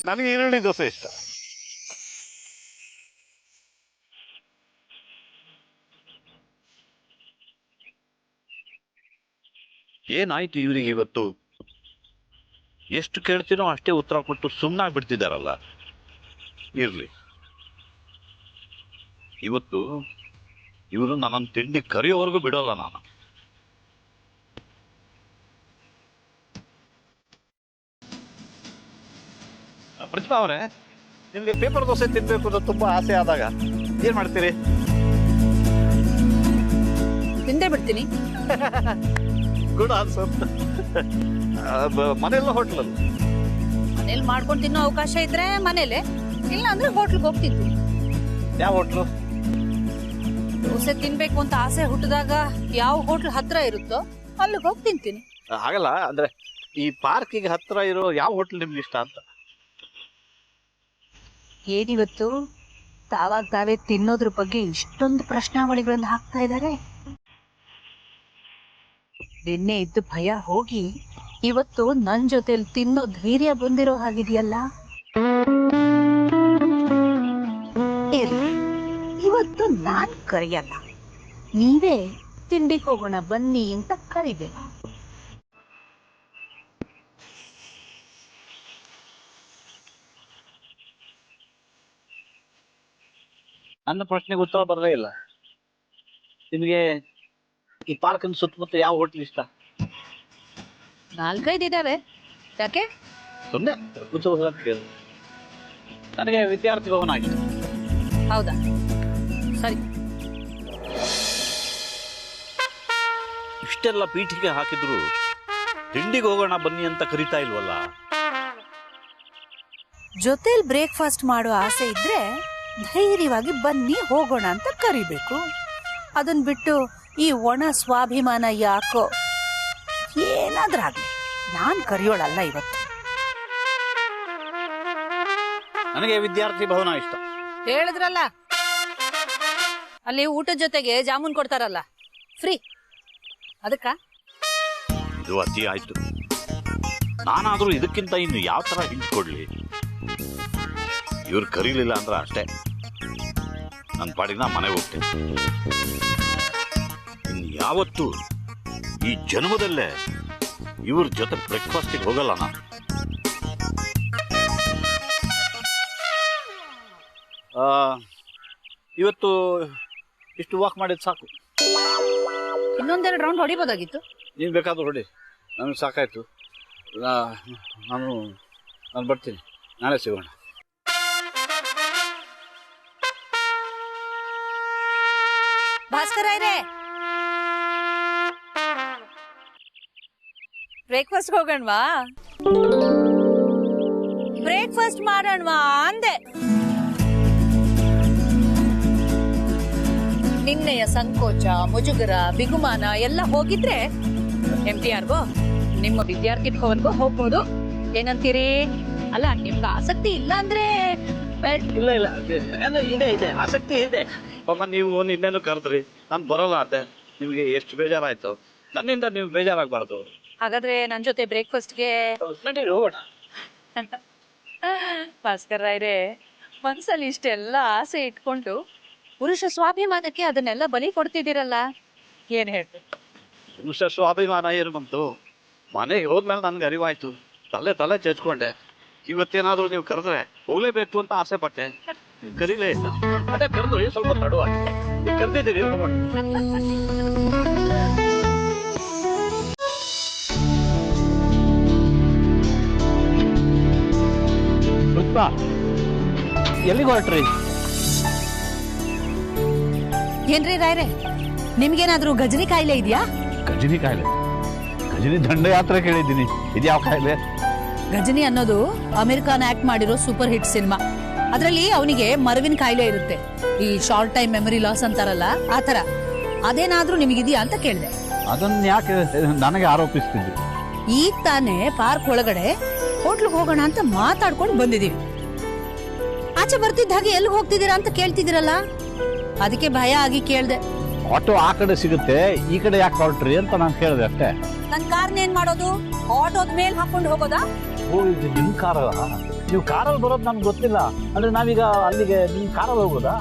ನನಗೆ ಈರುಳ್ಳಿ ದೋಸೆ ಇಷ್ಟ. ಏನಾಯ್ತು ಇವ್ರಿಗೆ ಇವತ್ತು? ಎಷ್ಟು ಕೇಳ್ತೀನೋ ಅಷ್ಟೇ ಉತ್ತರ ಕೊಟ್ಟು ಸುಮ್ಮನಾಗಿ ಬಿಡ್ತಿದ್ದಾರಲ್ಲ. ಇರ್ಲಿ, ಇವತ್ತು ಇವರು ನನ್ನನ್ನು ತಿಂಡಿ ಕರೆಯೋವರೆಗೂ ಬಿಡೋಲ್ಲ ನಾನು. ಪ್ರತಿಭಾ ಅವರೇ, ನಿಮ್ಗೆ ಪೇಪರ್ ದೋಸೆ ತಿನ್ಬೇಕು ಅಂತ ತುಂಬಾ ಆಸೆ ಆದಾಗ ಏನ್ ಮಾಡ್ತೀರಿ? ತಿಂದೇ ಬಿಡ್ತೀನಿ. Good answer. ಮನೆಯಲ್ಲ ಹೋಟ್ಲಲ್ಲಿ? ಮನೇಲಿ ಮಾಡ್ಕೊಂಡು ತಿನ್ನೋ ಅವಕಾಶ ಇದ್ರೆ ಮನೇಲೆ, ಇಲ್ಲ ಅಂದ್ರೆ ಹೋಟ್ಲ್ಗೆ ಹೋಗ್ತಿದ್ವಿ. ಯಾವ ಹೋಟ್ಲು? ದೋಸೆ ತಿನ್ಬೇಕು ಅಂತ ಆಸೆ ಹುಟ್ಟಿದಾಗ ಯಾವ ಹೋಟ್ಲ್ ಹತ್ರ ಇರುತ್ತೋ ಅಲ್ಲಿಗೆ ಹೋಗಿ ತಿಂತೀನಿ. ಹಾಗಲ್ಲ, ಅಂದ್ರೆ ಈ ಪಾರ್ಕಿಗೆ ಹತ್ರ ಇರೋ ಯಾವ ಹೋಟ್ಲ್ ನಿಮ್ಗೆ ಇಷ್ಟ ಅಂತ? ಏನಿವತ್ತು ತಾವಾಗ ತಾವೇ ತಿನ್ನೋದ್ರ ಬಗ್ಗೆ ಇಷ್ಟೊಂದು ಪ್ರಶ್ನಾವಳಿಗಳನ್ನ ಹಾಕ್ತಾ ಇದ್ದಾರೆ. ನಿನ್ನೆ ಇದ್ದು ಭಯ ಹೋಗಿ ಇವತ್ತು ನನ್ ಜೊತೆಲಿ ತಿನ್ನೋ ಧೈರ್ಯ ಬಂದಿರೋ ಹಾಗಿದೆಯಲ್ಲ. ಇವತ್ತು ನಾನ್ ಕರೆಯಲ್ಲ, ನೀವೇ ತಿಂಡಿಗೆ ಹೋಗೋಣ ಬನ್ನಿ ಅಂತ ಕರಿಬೇಕು. ನನ್ನ ಪ್ರಶ್ನೆಗೆ ಉತ್ತರ ಬರಲೇ ಇಲ್ಲ. ನಿಮಗೆ ಈ ಪಾರ್ಕಿನ ಸುತ್ತಮುತ್ತ ಯಾವ ಹೋಟ್ಲ್ ಇಷ್ಟ? 4-5 ಇದಾವೆ. ಯಾಕೆ? ಸುಮ್ಮನೆ ಕುತೂಹಲ ಕೇಳಿದೆ. ನನಗೆ ವಿದ್ಯಾರ್ಥಿ ಭವನ ಇಷ್ಟ. ಹೌದಾ, ಸರಿ. ಇಷ್ಟೆಲ್ಲ ಪೀಠಿಗೆ ಹಾಕಿದ್ರು ತಿಂಡಿಗೆ ಹೋಗೋಣ ಬನ್ನಿ ಅಂತ ಕರಿತಾ ಇಲ್ವಲ್ಲ? ಜೊತೆಲಿ ಬ್ರೇಕ್ಫಾಸ್ಟ್ ಮಾಡೋ ಆಸೆ ಇದ್ರೆ ಧೈರ್ಯವಾಗಿ ಬನ್ನಿ ಹೋಗೋಣ ಅಂತ ಕರಿಬೇಕು. ಅದನ್ ಬಿಟ್ಟು ಈ ಒಣ ಸ್ವಾಭಿಮಾನ ಯಾಕೋ? ಏನಾದ್ರಾಗ್ಲಿ ನಾನ್ ಕರಿಯೋಳಲ್ಲ ಇವತ್ತು. ನನಗೆ ವಿದ್ಯಾರ್ಥಿ ಭವನ ಇಷ್ಟ. ಹೇಳಿದ್ರಲ್ಲ, ಅಲ್ಲಿ ಊಟದ ಜೊತೆಗೆ ಜಾಮೂನ್ ಕೊಡ್ತಾರಲ್ಲ ಫ್ರೀ, ಅದಕ್ಕ. ಇದು ಅತಿ ಆಯ್ತು. ನಾನಾದ್ರೂ ಇದಕ್ಕಿಂತ ಇನ್ನು ಯಾವ ತರ ಹಿಂಡ್ಕೊಡ್ಲಿ? ಇವ್ರು ಕರೀಲಿಲ್ಲ ಅಂದ್ರೆ ಅಷ್ಟೇ, ನನ್ನ ಪಾಡಿಗೆ ನಾ ಮನೆಗೆ ಹೋಗ್ತೇನೆ. ಇನ್ನು ಯಾವತ್ತು ಈ ಜನ್ಮದಲ್ಲೇ ಇವ್ರ ಜೊತೆ ಬ್ರೇಕ್ಫಾಸ್ಟಿಗೆ ಹೋಗಲ್ಲ ನಾನು. ಇವತ್ತು ಇಷ್ಟು ವಾಕ್ ಮಾಡಿದ್ ಸಾಕು. ಇನ್ನೊಂದೆರಡು ರೌಂಡ್ ಹೊಡಿಬೋದಾಗಿತ್ತು. ನೀವು ಬೇಕಾದ್ರೂ ಹೊಡಿ, ನನಗೆ ಸಾಕಾಯ್ತು. ನಾನು ಬರ್ತೀನಿ, ನಾಳೆ ಸಿಗೋಣ. ಭಾಸ್ಕರ ಇರೇ, ಬ್ರೇಕ್ಫಾಸ್ಟ್ ಹೋಗೋಣವಾ? ಬ್ರೇಕ್ಫಾಸ್ಟ್ ಮಾಡೋಣವಾ ಅಂದೆ. ನಿನ್ನೆಯ ಸಂಕೋಚ, ಮುಜುಗರ, ಬಿಗುಮಾನ ಎಲ್ಲ ಹೋಗಿದ್ರೆ MTRಗೋ ನಿಮ್ಮ ವಿದ್ಯಾರ್ಥಿ ಭವನ್ಗೋ ಹೋಗ್ಬೋದು. ಏನಂತೀರಿ? ಅಲ್ಲ, ನಿಮ್ಗೆ ಆಸಕ್ತಿ ಇಲ್ಲ ಅಂದ್ರೆ ಇಲ್ಲ ಇದೆ ಆಸಕ್ತಿ ಇದೆ. ಪಾಪ ನೀವು ನಿನ್ನೇನು ಕರೆದ್ರಿ, ನಾನು ಬರೋಲ್ಲ ಅಂತೆ. ನಿಮ್ಗೆ ಎಷ್ಟು ಬೇಜಾರಾಯ್ತು. ನನ್ನಿಂದ ನೀವು ಬೇಜಾರಾಗಬಾರ್ದು. ಹಾಗಾದ್ರೆ ನನ್ ಜೊತೆ ಬ್ರೇಕ್ಫಾಸ್ಟ್ಗೆ ಹೋಗೋಣ. ಭಾಸ್ಕರ್ ರಾಯ್ರೆ, ಮನ್ಸಲ್ಲಿ ಇಷ್ಟೆಲ್ಲ ಆಸೆ ಇಟ್ಕೊಂಡು ಪುರುಷ ಸ್ವಾಭಿಮಾನಕ್ಕೆ ಅದನ್ನೆಲ್ಲ ಬಲಿ ಕೊಡ್ತಿದ್ದೀರಲ್ಲ, ಏನ್ ಹೇಳ್ರಿ? ಪುರುಷ ಸ್ವಾಭಿಮಾನ ಏನು ಬಂತು? ಮನೆಗೆ ಹೋದ್ಮೇಲೆ ನನ್ಗೆ ಅರಿವಾಯ್ತು. ತಲೆ ಚಚ್ಕೊಂಡೆ. ಇವತ್ತೇನಾದ್ರೂ ನೀವು ಕರೆದ್ರೆ ಹೋಗ್ಲೇಬೇಕು ಅಂತ ಆಸೆ ಪಟ್ಟೆ. ಕರೀಲೇ ಇಲ್ಲ. ಅದೇ ಕರೆದು ಸ್ವಲ್ಪ ತಡವಾಗಿ ಕರೆದಿದ್ದೀರಿ. ಪುಷ್ಪಾ, ಎಲ್ಲಿಗೆ ಹೊರಟ್ರಿ? ಏನ್ರಿ ರಾಯ್ರೆ, ನಿಮ್ಗೇನಾದ್ರೂ ಗಜನಿ ಕಾಯಿಲೆ ಇದೆಯಾ? ಗಜನಿ ಕಾಯಿಲೆ? ಗಜನಿ ದಂಡಯಾತ್ರೆ ಕೇಳಿದ್ದೀನಿ. ಇದ್ಯಾವ ಕಾಯಿಲೆ? ಗಜನಿ ಅನ್ನೋದು ಅಮೆರಿಕಾನ ಆಕ್ಟ್ ಮಾಡಿರೋ ಸೂಪರ್ ಹಿಟ್ ಸಿನಿಮಾ. ಅದ್ರಲ್ಲಿ ಅವನಿಗೆ ಮರವಿನ ಕಾಯಿಲೆ ಇರುತ್ತೆ, ಈ ಶಾರ್ಟ್ ಟೈಮ್ ಮೆಮರಿ ಲಾಸ್ ಅಂತಾರಲ್ಲ ಆ ತರ. ಅದೇನಾದ್ರೂ ನಿಮಗಿದೆಯಾ ಅಂತ ಕೇಳಿದೆ. ಅದನ್ನ ಯಾಕೆ ನನಗೆ ಆರೋಪಿಸ್ತಿದ್ವಿ? ಈಗ ತಾನೇ ಪಾರ್ಕ್ ಒಳಗಡೆ ಹೋಟ್ಲಿಗೆ ಹೋಗೋಣ ಅಂತ ಮಾತಾಡ್ಕೊಂಡು ಬಂದಿದೀವಿ. ಆಚೆ ಬರ್ತಿದ್ದ ಹಾಗೆ ಎಲ್ಲಿ ಹೋಗ್ತಿದ್ದೀರಾ ಅಂತ ಕೇಳ್ತಿದ್ದೀರಲ್ಲ, ಅದಕ್ಕೆ ಭಯ ಆಗಿ ಕೇಳ್ದೆ. ಆಟೋ ಆ ಕಡೆ ಸಿಗುತ್ತೆ, ಈ ಕಡೆ ಯಾಕೆ ಹೊರಟ್ರಿ ಅಂತ ನಾನು ಕೇಳಿದೆ ಅಷ್ಟೇ. ನನ್ ಕಾರ್ನ ಏನ್ ಮಾಡೋದು? ಆಟೋದ ಮೇಲ್ ಹಾಕೊಂಡು ಹೋಗೋದಾ? ಓ, ಇದು ನಿಮ್ ಕಾರ? ನೀವು ಕಾರಲ್ಲಿ ಬರೋದು ನಮ್ಗೆ ಗೊತ್ತಿಲ್ಲ. ಅಂದ್ರೆ ನಾವೀಗ ಅಲ್ಲಿಗೆ ನಿಮ್ ಕಾರಲ್ಲಿ ಹೋಗೋದಾ?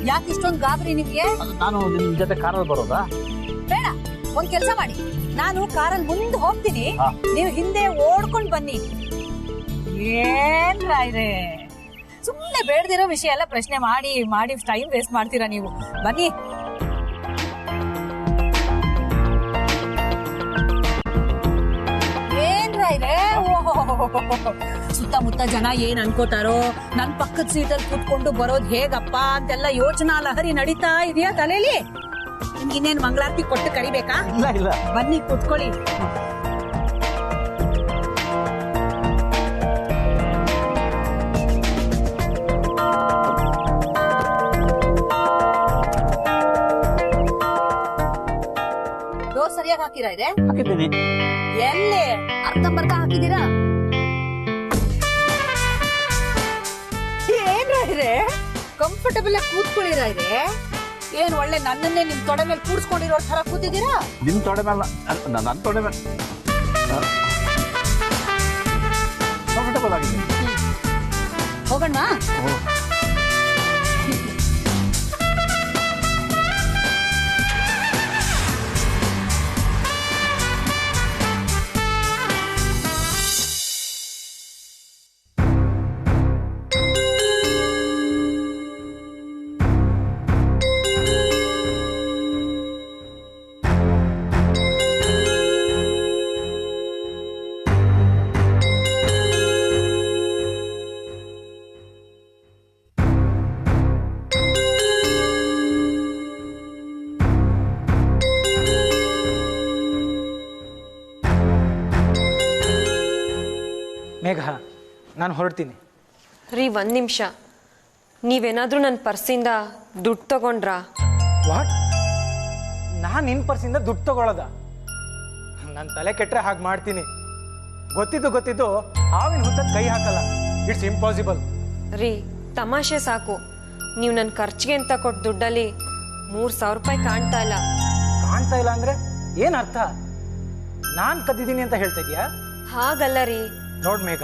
ಯಾಕೆ ಇಷ್ಟೊಂದು ಗಾಬರಿ ನಿಮ್ಗೆ? ನಾನು ನಿಮ್ ಜೊತೆ ಕಾರಲ್ಲಿ ಬರೋದಾ? ಬೇಡ, ಒಂದ್ ಕೆಲಸ ಮಾಡಿ, ನಾನು ಕಾರಲ್ಲಿ ಮುಂದೆ ಹೋಗ್ತೀನಿ, ಹಾ. ನೀವು ಹಿಂದೆ ಓಡ್ಕೊಂಡ್ ಬನ್ನಿ. ಏನ್ ರಾಯ್ರೆ, ಸುಮ್ಮನೆ ಬೇಡದಿರೋ ವಿಷಯ ಎಲ್ಲ ಪ್ರಶ್ನೆ ಮಾಡಿ ಮಾಡಿ ಟೈಮ್ ವೇಸ್ಟ್ ಮಾಡ್ತೀರಾ ನೀವು. ಬನ್ನಿ. ಏನ್ ರಾಯ್ರೆ, ಸುತ್ತಮುತ್ತ ಜನ ಏನ್ ಅನ್ಕೋತಾರೋ, ನನ್ ಪಕ್ಕದ ಸೀಟಲ್ಲಿ ಕೂತ್ಕೊಂಡು ಬರೋದ್ ಹೇಗಪ್ಪ ಅಂತೆಲ್ಲ ಯೋಚನಾ ಲಹರಿ ನಡೀತಾ ಇದೆಯಾ ತಲೆಯಲ್ಲಿ? ನಿಮ್ಗೆ ಇನ್ನೇನ್ ಮಂಗಳಾರತಿ ಕೊಟ್ಟು ಕರಿಬೇಕಾ? ಇಲ್ಲ ಇಲ್ಲ, ಬನ್ನಿ ಕೂತ್ಕೊಳ್ಳಿ. ಡೋರ್ ಸರಿಯಾಗಿ ಹಾಕಿರಾ ಇದೆ? ಹಾಕಿದ್ದೀನಿ. ಎಲ್ಲಿ ಅರ್ಧಂಬರ್ಧ ಹಾಕಿದೀರಾ? ಏನ್ರೆ ಕಂಫರ್ಟಬಲ್ ಆಗಿ ಕೂತ್ಕೊಳ್ಳಿರಾ ಇದೆ? ಏನ್ ಒಳ್ಳೆ ನನ್ನನ್ನೇ ನಿಮ್ ತೊಡೆ ಮೇಲೆ ಕೂಡ್ಸ್ಕೊಂಡಿರೋ ತರ ಕೂತಿದ್ದೀರಾ? ನಿಮ್ ತೊಡೆ ಮೇಲೆ, ನನ್ನ ತೊಡೆ ಮೇಲೆ ಕಂಫರ್ಟಬಲ್ ಆಗಿದೆ. ಹೋಗೋಣ. ಮೇಘ, ನಾನು ಹೊರಡ್ತೀನಿ. ರೀ, ಒಂದು ನಿಮಿಷ. ನೀವೇನಾದರೂ ನನ್ನ ಪರ್ಸಿಂದ ದುಡ್ಡು ತಗೊಂಡ್ರಾ? ವಾಟ್? ನಾನು ನಿನ್ನ ಪರ್ಸಿಂದ ದುಡ್ಡು ತಗೊಳ್ಳೋದ? ನನ್ನ ತಲೆ ಕೆಟ್ಟರೆ ಹಾಗೆ ಮಾಡ್ತೀನಿ. ಗೊತ್ತಿದ್ದು ಹಾವಿನ ಹುತ್ತಕ್ಕೆ ಕೈ ಹಾಕಲ್ಲ. It's impossible. ರೀ, ತಮಾಷೆ ಸಾಕು. ನೀವು ನನ್ನ ಖರ್ಚಿಗೆ ಅಂತ ಕೊಟ್ಟ ದುಡ್ಡಲ್ಲಿ 3,000 ರೂಪಾಯಿ ಕಾಣ್ತಾ ಇಲ್ಲ. ಕಾಣ್ತಾ ಇಲ್ಲ ಅಂದ್ರೆ ಏನು ಅರ್ಥ? ನಾನು ಕದ್ದಿದ್ದೀನಿ ಅಂತ ಹೇಳ್ತಾ ಇದೀಯಾ? ಹಾಗಲ್ಲ ರೀ. ನೋಡ್ ಮೇಘ,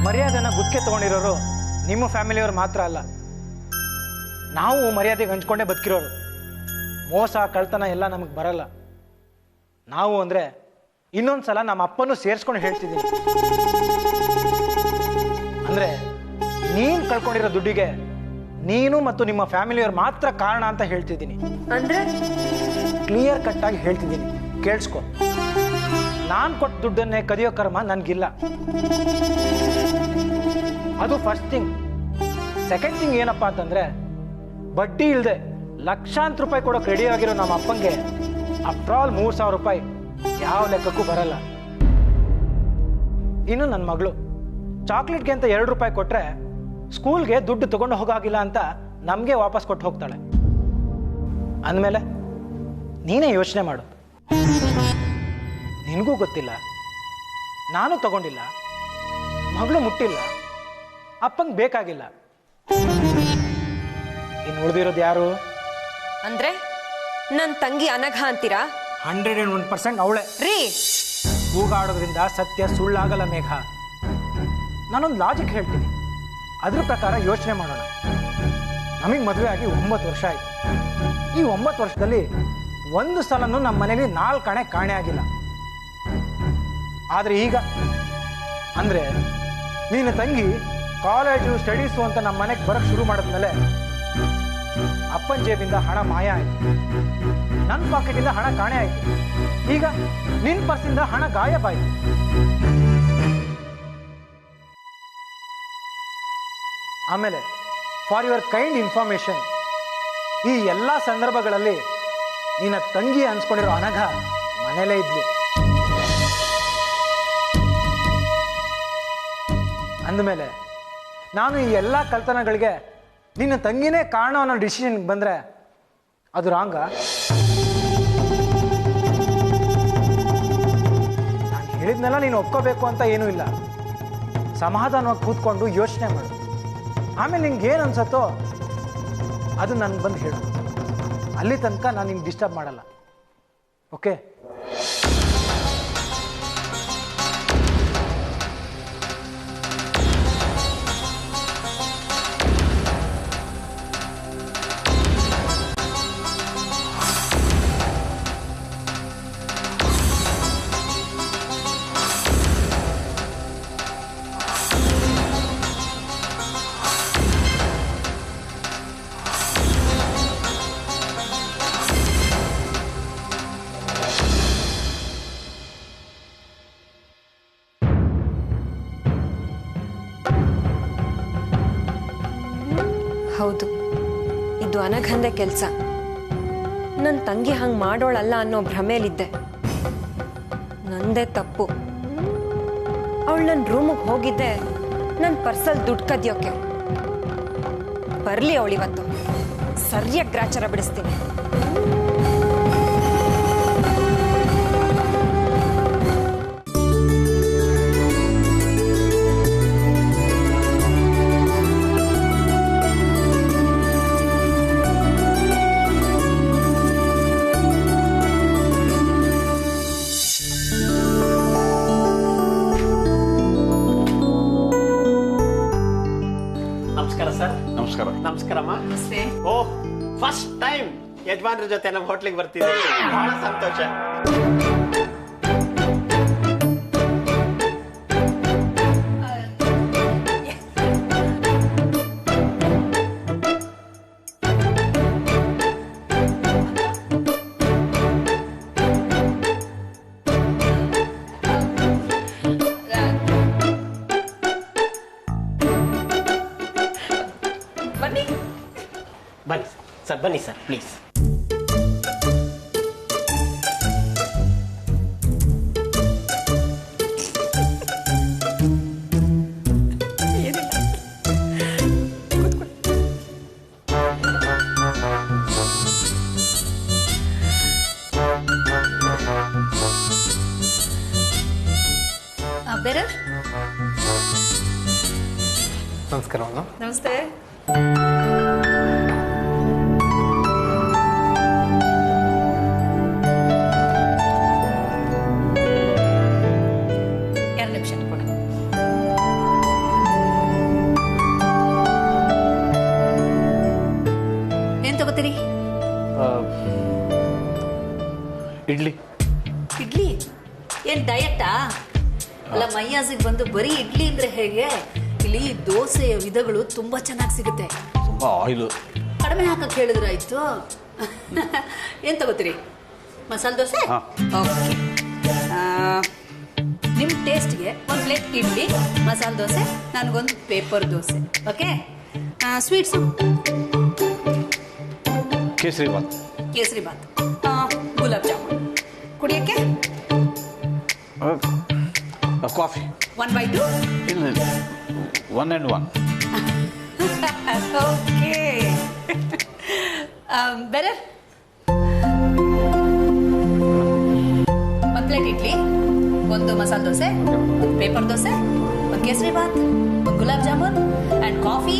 ಮರ್ಯಾದೆನ ಗುತ್ತಿಗೆ ತಗೊಂಡಿರೋರು ನಿಮ್ಮ ಫ್ಯಾಮಿಲಿಯವ್ರು ಮಾತ್ರ ಅಲ್ಲ, ನಾವು ಮರ್ಯಾದೆಗೆ ಹಂಚ್ಕೊಂಡೇ ಬದುಕಿರೋರು. ಮೋಸ ಕಳ್ತನ ಎಲ್ಲ ನಮಗೆ ಬರಲ್ಲ. ನಾವು ಅಂದ್ರೆ ಇನ್ನೊಂದ್ಸಲ ನಮ್ಮ ಅಪ್ಪನೂ ಸೇರಿಸ್ಕೊಂಡು ಹೇಳ್ತಿದ್ದೀನಿ. ಅಂದ್ರೆ ನೀನ್ ಕಳ್ಕೊಂಡಿರೋ ದುಡ್ಡಿಗೆ ನೀನು ಮತ್ತು ನಿಮ್ಮ ಫ್ಯಾಮಿಲಿಯವ್ರು ಮಾತ್ರ ಕಾರಣ ಅಂತ ಹೇಳ್ತಿದ್ದೀನಿ. ಅಂದ್ರೆ ಕ್ಲಿಯರ್ ಕಟ್ ಆಗಿ ಹೇಳ್ತಿದ್ದೀನಿ, ಕೇಳಿಸ್ಕೊ. ನಾನು ಕೊಟ್ಟ ದುಡ್ಡನ್ನೇ ಕದಿಯೋ ಕರ್ಮ ನನ್ಗಿಲ್ಲ. ಅದು ಫಸ್ಟ್ ಥಿಂಗ್. ಸೆಕೆಂಡ್ ಥಿಂಗ್ ಏನಪ್ಪಾ ಅಂತಂದ್ರೆ, ಬಡ್ಡಿ ಇಲ್ಲದೆ ಲಕ್ಷಾಂತರ ರೂಪಾಯಿ ಕೊಡೋಕೆ ರೆಡಿ ಆಗಿರೋ ನಮ್ಮ ಅಪ್ಪಂಗೆ ಆಫ್ಟರ್ ಆಲ್ 3,000 ರೂಪಾಯಿ ಯಾವ ಲೆಕ್ಕಕ್ಕೂ ಬರಲ್ಲ. ಇನ್ನು ನನ್ನ ಮಗಳು ಚಾಕ್ಲೇಟ್ಗೆ ಅಂತ 2 ರೂಪಾಯಿ ಕೊಟ್ರೆ ಸ್ಕೂಲ್ಗೆ ದುಡ್ಡು ತಗೊಂಡು ಹೋಗಾಗಿಲ್ಲ ಅಂತ ನಮಗೆ ವಾಪಸ್ ಕೊಟ್ಟು ಹೋಗ್ತಾಳೆ. ಅಂದಮೇಲೆ ನೀನೇ ಯೋಚನೆ ಮಾಡು. ನಿನಗೂ ಗೊತ್ತಿಲ್ಲ, ನಾನು ತಗೊಂಡಿಲ್ಲ, ಮಗಳು ಮುಟ್ಟಿಲ್ಲ, ಅಪ್ಪಂಗೆ ಬೇಕಾಗಿಲ್ಲ. ಇನ್ನು ಉಳಿದಿರೋದು ಯಾರು? ಅಂದ್ರೆ ನನ್ನ ತಂಗಿ ಅನಘ ಅಂತೀರಾ? 101% ಅವಳೆ. ರೀ, ಕೂಗಾಡೋದ್ರಿಂದ ಸತ್ಯ ಸುಳ್ಳಾಗಲ್ಲ ಮೇಘ. ನಾನೊಂದು ಲಾಜಿಕ್ ಹೇಳ್ತೀನಿ, ಅದ್ರ ಪ್ರಕಾರ ಯೋಚನೆ ಮಾಡೋಣ. ನಮಗೆ ಮದುವೆ ಆಗಿ 9 ವರ್ಷ ಆಯ್ತು. ಈ 9 ವರ್ಷದಲ್ಲಿ ಒಂದು ಸಲನೂ ನಮ್ಮ ಮನೇಲಿ 4 ಆಣೆ ಕಾಣೆ ಆಗಿಲ್ಲ. ಆದ್ರೆ ಈಗ ಅಂದ್ರೆ ನಿನ್ನ ತಂಗಿ ಕಾಲೇಜು ಸ್ಟಡೀಸು ಅಂತ ನಮ್ಮ ಮನೆಗೆ ಬರಕ್ ಶುರು ಮಾಡಿದ್ಮೇಲೆ ಅಪ್ಪನ ಜೇಬಿಂದ ಹಣ ಮಾಯ ಆಯ್ತು, ನನ್ನ ಪಾಕೆಟಿಂದ ಹಣ ಕಾಣೆ ಆಯ್ತು, ಈಗ ನಿನ್ನ ಪರ್ಸಿಂದ ಹಣ ಗಾಯಬಾಯ್ತು. ಆಮೇಲೆ ಫಾರ್ ಯುವರ್ ಕೈಂಡ್ ಇನ್ಫಾರ್ಮೇಶನ್, ಈ ಎಲ್ಲ ಸಂದರ್ಭಗಳಲ್ಲಿ ನಿನ್ನ ತಂಗಿ ಅನ್ಸ್ಕೊಂಡಿರೋ ಅನಘ ಮನೇಲೇ ಇದ್ಲು. ಅಂದಮೇಲೆ ನಾನು ಈ ಎಲ್ಲ ಕಳ್ತನಗಳಿಗೆ ನಿನ್ನ ತಂಗಿನೇ ಕಾರಣ ಅನ್ನೋ ಡಿಸಿಷನ್ಗೆ ಬಂದರೆ ಅದು ರಾಂಗ? ನಾನು ಹೇಳಿದ್ನೆಲ್ಲ ನೀನು ಒಪ್ಕೋಬೇಕು ಅಂತ ಏನೂ ಇಲ್ಲ. ಸಮಾಧಾನವಾಗಿ ಕೂತ್ಕೊಂಡು ಯೋಚನೆ ಮಾಡು. ಆಮೇಲೆ ನಿಂಗೆ ಏನು ಅನ್ಸತ್ತೋ ಅದು ನನಗೆ ಬಂದು ಹೇಳು. ಅಲ್ಲಿ ತನಕ ನಾನು ನಿಮ್ಗೆ ಡಿಸ್ಟರ್ಬ್ ಮಾಡಲ್ಲ. ಓಕೆ? ಅನಘಂದೆ ಕೆಲಸ. ನನ್ನ ತಂಗಿ ಹಂಗೆ ಮಾಡೋಳಲ್ಲ ಅನ್ನೋ ಭ್ರಮೇಲಿದ್ದೆ. ನಂದೇ ತಪ್ಪು. ಅವಳು ನನ್ನ ರೂಮಿಗೆ ಹೋಗಿದ್ದೆ ನನ್ನ ಪರ್ಸಲ್ಲಿ ದುಡ್ಡು ಕದಿಯೋಕೆ. ಬರಲಿ ಅವಳಿವತ್ತು, ಸರಿಯಾಗಿ ಗ್ರಾಚಾರ ಬಿಡಿಸ್ತೀನಿ. ನಮಸ್ಕಾರ ಸರ್. ನಮಸ್ಕಾರ. ನಮಸ್ಕಾರಮ್ಮ. ಓ, ಫಸ್ಟ್ ಟೈಮ್ ಯಜಮಾನ್ರ ಜೊತೆ ನಮ್ಮ ಹೋಟ್ಲಿಗೆ ಬರ್ತಿದ್ದೀವಿ. ಬಹಳ ಸಂತೋಷ. ಬನ್ನಿ ಸರ್, ಬನ್ನಿ ಸರ್, ಪ್ಲೀಸ್. ಬೇರೆ ನಮಸ್ಕಾರ. ನಮಸ್ತೆ. ಏನ್ ತಗೋತೀರಿ? ಇಡ್ಲಿ. ಇಡ್ಲಿ? ಏನ್ ಡಯಟಾ? ಅಲ್ಲ, ಮೈಯಾಜಿಗೆ ಬಂದು ಬರೀ ಇಡ್ಲಿ ಅಂದ್ರೆ ಹೇಗೆ? ಇಲ್ಲಿ ದೋಸೆಯ ವಿಧಗಳು ತುಂಬಾ ಚೆನ್ನಾಗಿ ಸಿಗುತ್ತೆ. ತುಂಬಾ ಆಯಿಲ್. ಕಡಿಮೆ ಹಾಕಕ್ ಹೇಳಿದ್ರಾಯ್ತು. ಏನ್ ತಗೋತೀರಿ? ಮಸಾಲೆ ದೋಸೆ? ಓಕೆ. ನಿಮ್ಮ ಟೇಸ್ಟ್ಗೆ ಒಂದು ಪ್ಲೇಟ್ ಇಡ್ಲಿ, ಮಸಾಲೆ ದೋಸೆ, ನನಗೊಂದು paper dosa. Okay. Sweets? Kesari bath. Kesari bath. Gulab jamun. ಕುಡಿಯೋಕ್ಕೆ ಕಾಫಿ. 1/2? ಇಲ್ಲ, 1 and 1. ಓಕೆ. ಬೇರೆ? ಒಂದು ಪ್ಲೇಟ್ ಇಡ್ಲಿ, ಒಂದು ಮಸಾಲೆ ದೋಸೆ, ಒಂದು ಪೇಪರ್ ದೋಸೆ, ಒಂದು ಕೇಸರಿ ಬಾತ್, ಒಂದು gulab jamun and coffee.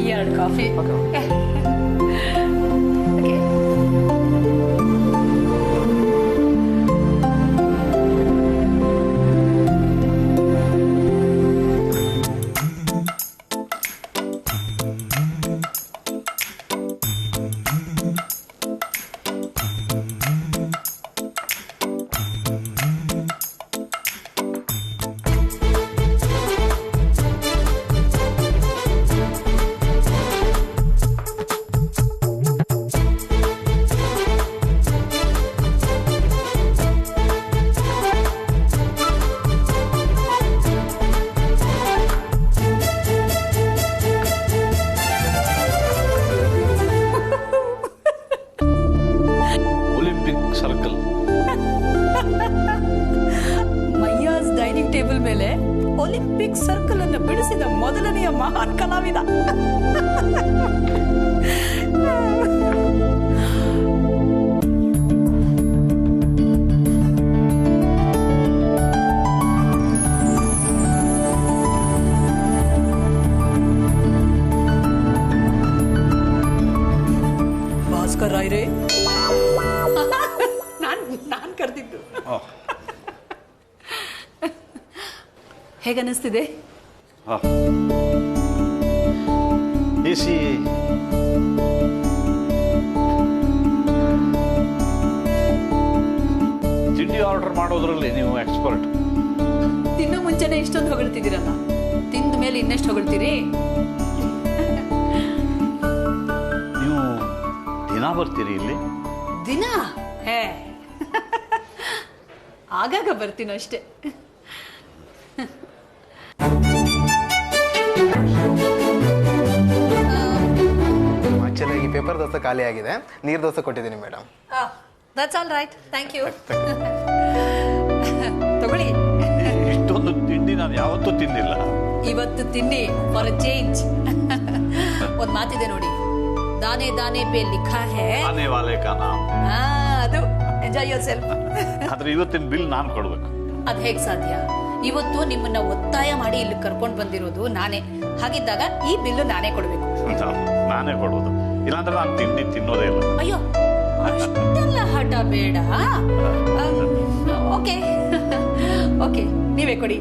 2 coffee. Okay. Circle. Mayyas dining table ಮೇಲೆ ಒಲಿಂಪಿಕ್ ಸರ್ಕಲ್ ಅನ್ನು ಬಿಡಿಸಿದ ಮೊದಲನೆಯ ಮಹಾನ್ ಕಲಾವಿದ. ಭಾಸ್ಕರ್ ರಾಯ್ರೇ, ನಾನ್ ಕರೆದಿದ್ದು. ಹೇಗನ್ನಿಸ್ತಿದೆ? ಎಸಿ ತಿಂಡಿ ಆರ್ಡರ್ ಮಾಡೋದ್ರಲ್ಲಿ ನೀವು ಎಕ್ಸ್ಪರ್ಟ್. ತಿನ್ನೋ ಮುಂಚೆನೆ ಇಷ್ಟೊಂದು ಹೊಗಳ್ತಿದ್ದೀರಲ್ಲ, ತಿಂದ ಮೇಲೆ ಇನ್ನೆಷ್ಟು ಹೊಗಳ್ತೀರಿ? ನೀವು ದಿನ ಬರ್ತೀರಿ ಇಲ್ಲಿ? ದಿನ? ಹೇ, ಆಗಾಗ ಬರ್ತೀನಿ ಅಷ್ಟೇ. ಈ ಪೇಪರ್ ದೋಸೆ ಖಾಲಿ ಆಗಿದೆ, ನೀರು ದೋಸೆ ಕೊಟ್ಟಿದ್ದೀನಿ madam. That's all right, thank you. ತಗೊಳ್ಳಿ. ಇಷ್ಟೊಂದು ತಿಂಡಿ ನಾನು ಯಾವತ್ತೂ ತಿಂದಿಲ್ಲ. ಇವತ್ತು ತಿನ್ನಿ ಫಾರ್ ಅ ಚೇಂಜ್. ಒಂದ್ ಮಾತಿದೆ ನೋಡಿ, ದಾನೆ ದಾನೆ ಪೇ ಲಿಖಾ ಹೈ ಆನೆ ವಾಲೆ ಕಾ ನಾಮ್. ಅದು ಎಂಜಾಯ್ ಯೋರ್ ಸೆಲ್ಫ್. ಆದ್ರೆ ಇವತ್ತಿನ ಬಿಲ್ ನಾನು ಕೊಡ್ಬೇಕು. ಅದ್ ಹೇಗ್ ಸಾಧ್ಯ? ಇವತ್ತು ನಿಮ್ಮನ್ನ ಒತ್ತಾಯ ಮಾಡಿ ಇಲ್ಲಿ ಕರ್ಕೊಂಡ್ ಬಂದಿರೋದು ನಾನೇ. ಹಾಗಿದ್ದಾಗ ಈ ಬಿಲ್ಲು ನಾನೇ ಕೊಡ್ಬೇಕು. ನಾನೇ ಕೊಡೋದು, ಇಲ್ಲಾಂದ್ರೆ ನಾನು ತಿಂಡಿ ತಿನ್ನೋದೇ ಇಲ್ಲ. ಅಯ್ಯೋ, ಅಷ್ಟೆಲ್ಲ ಹಠ ಬೇಡ. ಓಕೆ ಓಕೆ, ನೀವೇ ಕೊಡಿ.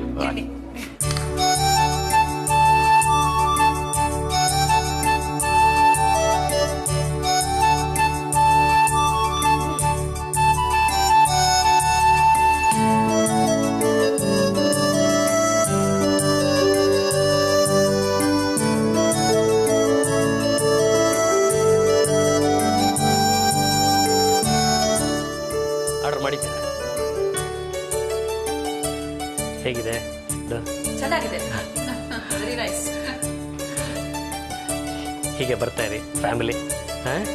ಆರ್ಡರ್ ಮಾಡಿದ್ದೀರಾ? ಹೇಗಿದೆ? ಚೆನ್ನಾಗಿದೆ, ವೆರಿ ನೈಸ್. ಹೀಗೆ ಬರ್ತಾ ಇರಿ ಫ್ಯಾಮಿಲಿ. ಹಾಂ,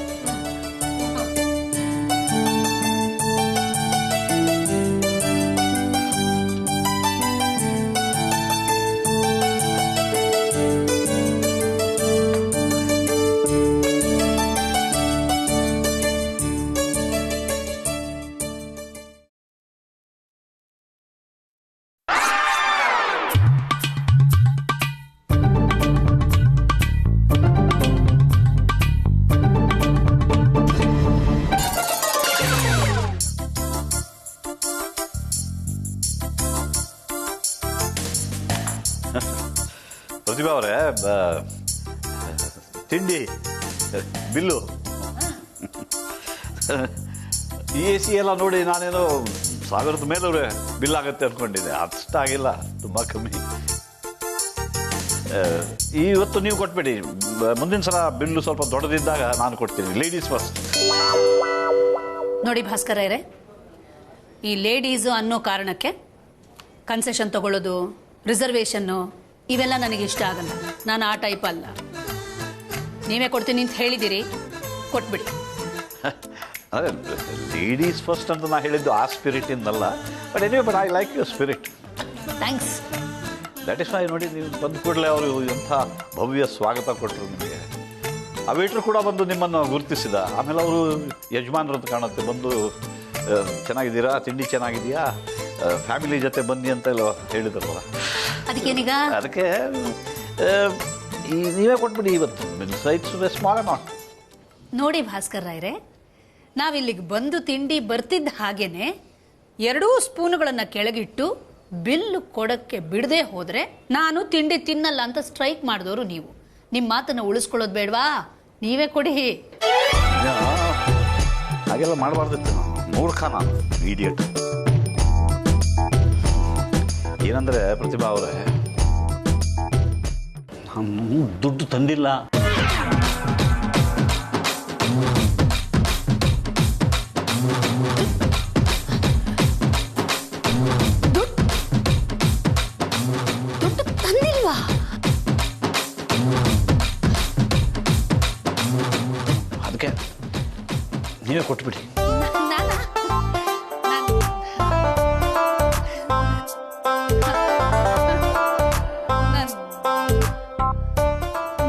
ಪ್ರತಿಭಾ ಅವರೇ, ತಿಂಡಿ ಬಿಲ್ಲು ಈ AC ಎಲ್ಲ ನೋಡಿ ನಾನೇನೋ 1000 ಮೇಲವ್ರೆ ಬಿಲ್ ಆಗುತ್ತೆ ಅನ್ಕೊಂಡಿದ್ದೆ. ಅಷ್ಟಾಗಿಲ್ಲ, ತುಂಬ ಕಮ್ಮಿ. ಇವತ್ತು ನೀವು ಕೊಟ್ಬಿಡಿ, ಮುಂದಿನ ಸಲ ಬಿಲ್ಲು ಸ್ವಲ್ಪ ದೊಡ್ಡದಿದ್ದಾಗ ನಾನು ಕೊಡ್ತೀನಿ. Ladies first. ನೋಡಿ ಭಾಸ್ಕರ ಅವರೇ, ಈ ಲೇಡೀಸು ಅನ್ನೋ ಕಾರಣಕ್ಕೆ ಕನ್ಸೆಷನ್ ತಗೊಳ್ಳೋದು, ರಿಸರ್ವೇಷನ್ನು ಇವೆಲ್ಲ ನನಗೆ ಇಷ್ಟ ಆಗಲ್ಲ. ನಾನು ಆ ಟೈಪ್ ಅಲ್ಲ. ನೀವೇ ಕೊಡ್ತೀನಿ ಅಂತ ಹೇಳಿದ್ದೀರಿ, ಕೊಟ್ಬಿಡಿ. ಅದೇ ಲೇಡೀಸ್ ಫಸ್ಟ್ ಅಂತ ನಾನು ಹೇಳಿದ್ದು ಆ ಸ್ಪಿರಿಟ್ ಇಂದಲ್ಲ. But anyway, but I like your spirit. Thanks. That is why ನೋಡಿ, ನೀವು ಬಂದ ಕೂಡಲೇ ಅವರು ಎಂಥ ಭವ್ಯ ಸ್ವಾಗತ ಕೊಟ್ಟರು ನಿಮಗೆ. ಆ ವೇಟ್ರು ಕೂಡ ಬಂದು ನಿಮ್ಮನ್ನು ಗುರುತಿಸಿದ. ಆಮೇಲೆ ಅವರು ಯಜಮಾನ್ರು ಅಂತ ಕಾಣುತ್ತೆ, ಬಂದು ಚೆನ್ನಾಗಿದ್ದೀರಾ, ತಿಂಡಿ ಚೆನ್ನಾಗಿದೆಯಾ, ಫ್ಯಾಮಿಲಿ ಜೊತೆ ಬನ್ನಿ ಅಂತೆಲ್ಲ ಹೇಳಿದ್ರಲ್ಲ. ಅದಕ್ಕೇನೀಗ? ಅದಕ್ಕೆ ನೀವೇ ಕೊಟ್ಬಿಡಿ ಇವತ್ತು. It's small amount. ನೋಡಿ ಭಾಸ್ಕರ್ ರಾಯ್ರೆ, ನಾವಿಲ್ಲಿಗೆ ಬಂದು ತಿಂಡಿ ಬರ್ತಿದ್ದ ಹಾಗೇನೆ 2 ಸ್ಪೂನ್ಗಳನ್ನು ಕೆಳಗಿಟ್ಟು ಬಿಲ್ಲು ಕೊಡಕ್ಕೆ ಬಿಡದೆ ಹೋದ್ರೆ ನಾನು ತಿಂಡಿ ತಿನ್ನಲ್ಲ ಅಂತ ಸ್ಟ್ರೈಕ್ ಮಾಡಿದವರು ನೀವು. ನಿಮ್ಮ ಮಾತನ್ನು ಉಳಿಸ್ಕೊಳ್ಳೋದು ಬೇಡವಾ? ನೀವೇ ಕೊಡಿ. ಹಾಗೆಲ್ಲ ಮಾಡಬಾರ್ದಿತ್ತು. ಮೂರ್ಖ ನಾನು, ಇಡಿಯಟ್. ಏನಂದ್ರೆ ಪ್ರತಿಭಾ ಅವರೇ, ನಾನು ದುಡ್ಡು ತಂದಿಲ್ಲ. ದುಡ್ಡು ತಂದಿಲ್ವಾ? ಅದಕ್ಕೆ ನೀವೇ ಕೊಟ್ಬಿಡಿ.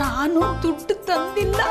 ನಾನು ದುಡ್ಡು ತಂದಿಲ್ಲ.